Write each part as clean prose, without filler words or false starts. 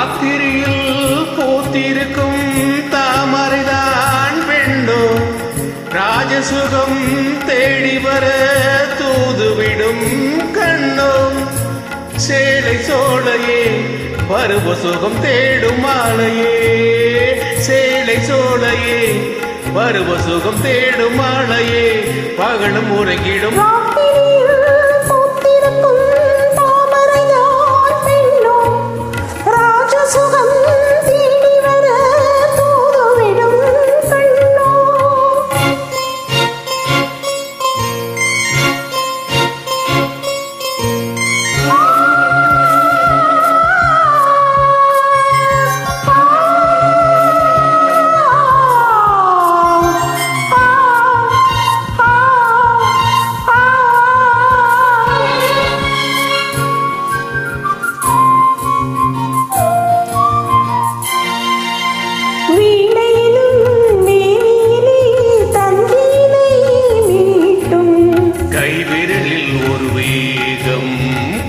ராத்திரியில் பூத்திருக்கும் தாமரைதான் பெண்டோ ராஜசுகம் தேடி வர தூதுவிடும் கண்ணோ சேலை சோலையே பருவ சுகம் தேடும் மாலையே சேலை சோலையே பருவ சுகம் தேடும் மாலையே பகலும் உறங்கிடும்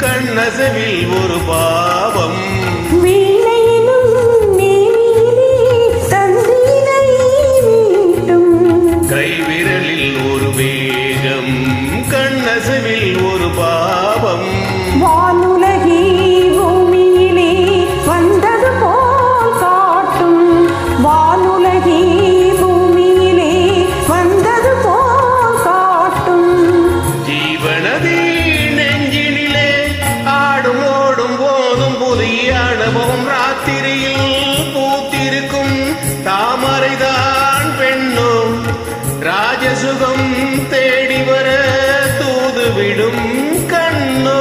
கண்ணசவில் ஒரு பாவம் கைவிரலில் ஒரு வேகம் கண்ணசவில் ஒரு பாவம் வானுலகி பூமியிலே வந்தது போல் காட்டும் வானுலகி பூமியிலே வந்தது போல் காட்டும் ஜீவனதி அனுபவம் ராத்திரியில் பூத்திருக்கும் தாமரைதான் பெண்ணோ ராஜசுகம் தேடி வர தூதுவிடும் கண்ணோ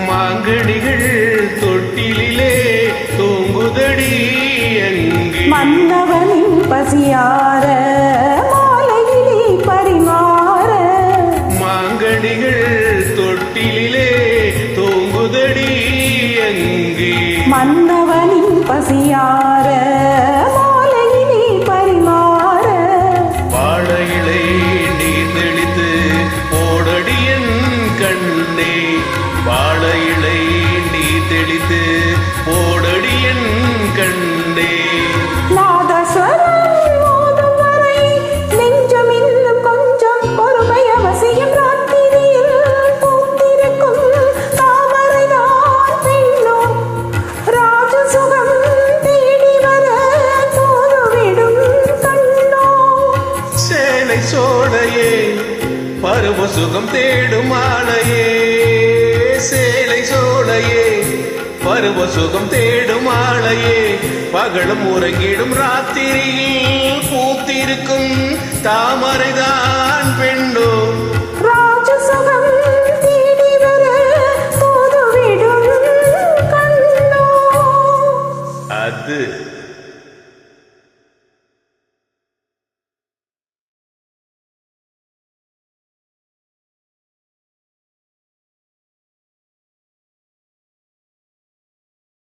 மாங்கடிகள் தொட்டிலே தூங்குதடி அங்கே மன்னவனின் பசியார மாலையிலே பரிமாற மாங்கடிகள் தொட்டிலே தூங்குதடி அங்கே மன்னவனின் பசியார மாலையிலே பரிமாற வாழையிலை நீர் தெளித்து போடடியன் கண்ணே வாழையிலை நீ தெளித்து போடடியன் கண்டே நாதஸ்வரம் மோதும் வரை நெஞ்சம் இன்னும் கொஞ்சம் பொறுமை அவசியம் ராத்திரியில் பூத்திருக்கும் தாமரைதான் பெண்ணோ ராஜசுகம் தேடி வர தோறுவிடும் கண்ணோ சேலை சோலையே பருவ சுகம் தேடும் மாலையே சேலை சோலையே பருவ சுகம் தேடும் ஆளையே பகலும் உறங்கிடும் ராத்திரியில் பூத்திருக்கும் தாமரைதான் பெண்ணோ